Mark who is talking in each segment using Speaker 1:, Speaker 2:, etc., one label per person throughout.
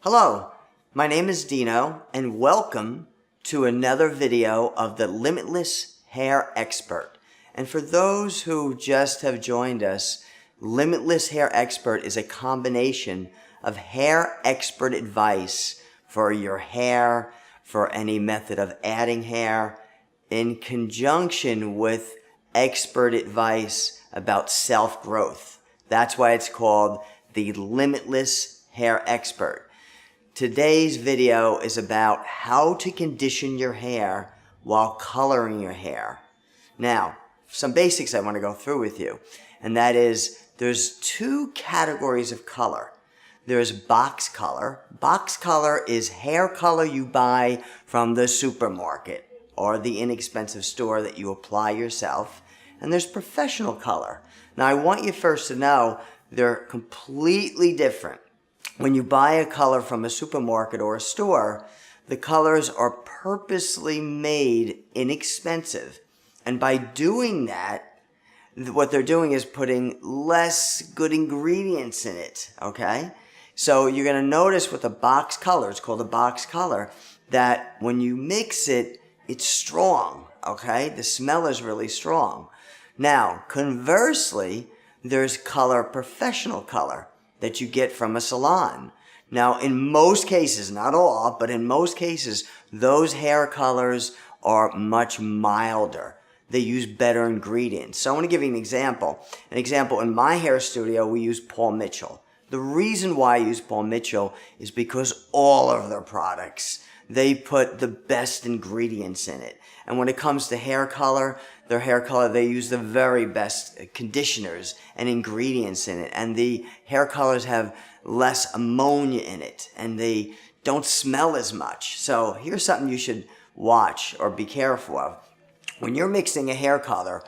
Speaker 1: Hello, my name is Dino and welcome to another video of the Limitless Hair Expert. And for those who just have joined us, Limitless Hair Expert is a combination of hair expert advice for your hair, for any method of adding hair, in conjunction with expert advice about self-growth. That's why it's called the Limitless Hair Expert. Today's video is about how to condition your hair while coloring your hair. Now, some basics I want to go through with you, and that is there's two categories of color. There's box color. Box color is hair color you buy from the supermarket or the inexpensive store that you apply yourself. And there's professional color. Now, I want you first to know they're completely different. When you buy a color from a supermarket or a store, the colors are purposely made inexpensive. And by doing that, what they're doing is putting less good ingredients in it, okay? So you're going to notice with a box color, it's called a box color, that when you mix it, it's strong, okay? The smell is really strong. Now, conversely, there's professional color that you get from a salon. Now, in most cases, not all, but in most cases, those hair colors are much milder. They use better ingredients. So I want to give you an example. An example, in my hair studio, we use Paul Mitchell. The reason why I use Paul Mitchell is because all of their products, they put the best ingredients in it. And when it comes to hair color, their hair color, they use the very best conditioners and ingredients in it. And the hair colors have less ammonia in it, and they don't smell as much. So here's something you should watch or be careful of. When you're mixing a hair color,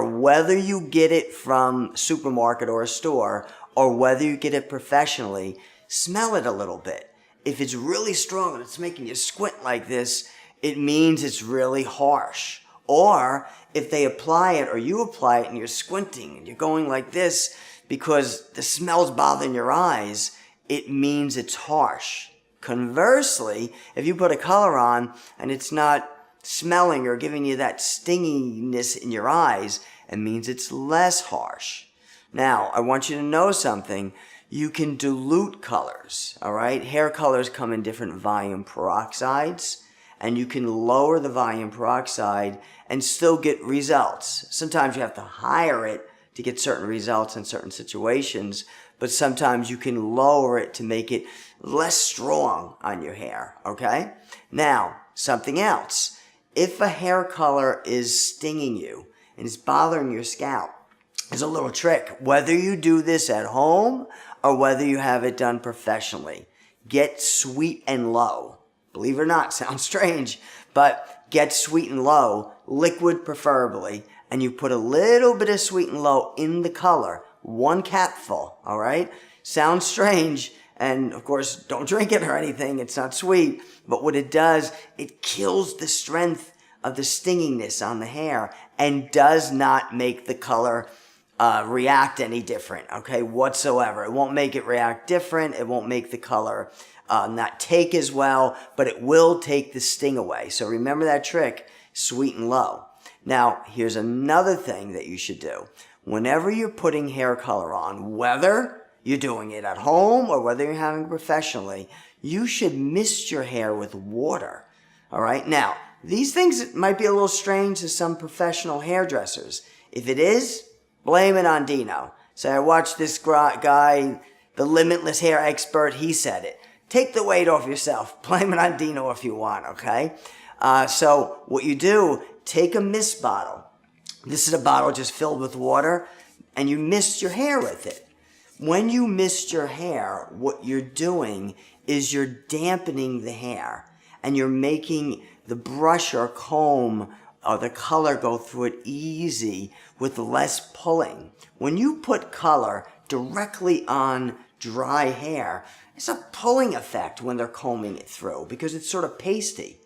Speaker 1: whether you get it from a supermarket or a store, or whether you get it professionally, smell it a little bit. If it's really strong and it's making you squint like this, it means it's really harsh. Or if they apply it or you apply it and you're squinting and you're going like this because the smell's bothering your eyes, it means it's harsh. Conversely, if you put a color on and it's not smelling or giving you that stinginess in your eyes, it means it's less harsh. Now, I want you to know something. You can dilute colors, all right? Hair colors come in different volume peroxides, and you can lower the volume peroxide and still get results. Sometimes you have to higher it to get certain results in certain situations, but sometimes you can lower it to make it less strong on your hair, okay? Now, something else. If a hair color is stinging you and is bothering your scalp, there's a little trick. Whether you do this at home or whether you have it done professionally, get Sweet and Low. Believe it or not, sounds strange, but get Sweet and Low, liquid preferably, and you put a little bit of Sweet and Low in the color, 1 capful, all right? Sounds strange, and of course, don't drink it or anything, it's not sweet, but what it does, it kills the strength of the stinginess on the hair and does not make the color react any different, okay, whatsoever. It won't make it react different. It won't make the color not take as well, but it will take the sting away. So remember that trick, Sweet and Low. Now, here's another thing that you should do. Whenever you're putting hair color on, whether you're doing it at home or whether you're having it professionally, you should mist your hair with water, all right? Now, these things might be a little strange to some professional hairdressers. If it is, blame it on Dino. Say, I watched this guy, the Limitless Hair Expert, he said it. Take the weight off yourself. Blame it on Dino if you want, okay? So what you do, take a mist bottle. This is a bottle just filled with water, and you mist your hair with it. When you mist your hair, what you're doing is you're dampening the hair, and you're making the brush or comb or the color go through it easy with less pulling. When you put color directly on dry hair, it's a pulling effect when they're combing it through because it's sort of pasty.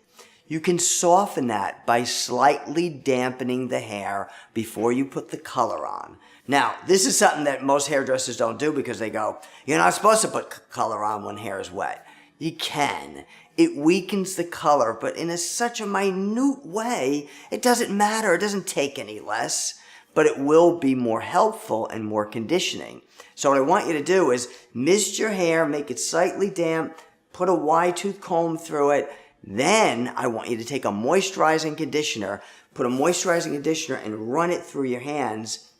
Speaker 1: You can soften that by slightly dampening the hair before you put the color on. Now, this is something that most hairdressers don't do because they go, you're not supposed to put color on when hair is wet. You can. It weakens the color, but in such a minute way, it doesn't matter. It doesn't take any less, but it will be more helpful and more conditioning. So what I want you to do is mist your hair, make it slightly damp, put a wide tooth comb through it. Then I want you to take a moisturizing conditioner, put a moisturizing conditioner and run it through your hands.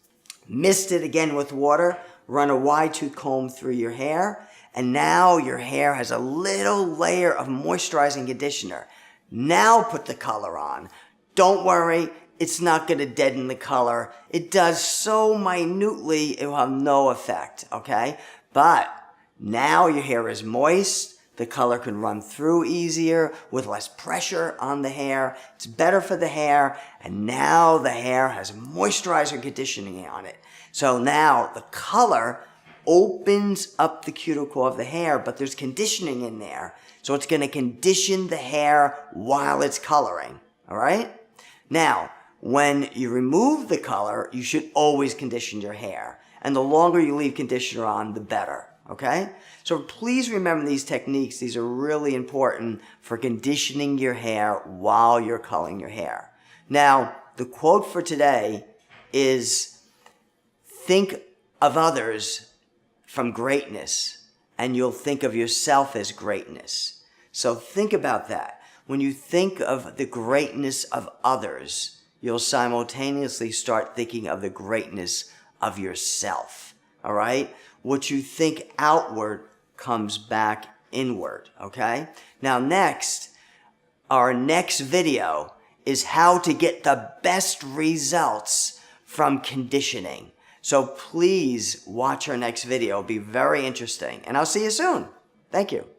Speaker 1: Mist it again with water, run a wide tooth comb through your hair, and now your hair has a little layer of moisturizing conditioner. Now put the color on. Don't worry, it's not going to deaden the color. It does so minutely, it will have no effect, okay? But now your hair is moist. The color can run through easier with less pressure on the hair. It's better for the hair. And now the hair has moisturizer conditioning on it. So now the color opens up the cuticle of the hair, but there's conditioning in there. So it's going to condition the hair while it's coloring. All right? Now, when you remove the color, you should always condition your hair. And the longer you leave conditioner on, the better. Okay? So please remember these techniques. These are really important for conditioning your hair while you're coloring your hair. Now, the quote for today is, think of others from greatness, and you'll think of yourself as greatness. So think about that. When you think of the greatness of others, you'll simultaneously start thinking of the greatness of yourself. All right? What you think outward comes back inward, okay? Now next, our next video is how to get the best results from conditioning. So please watch our next video. It'll be very interesting. And I'll see you soon. Thank you.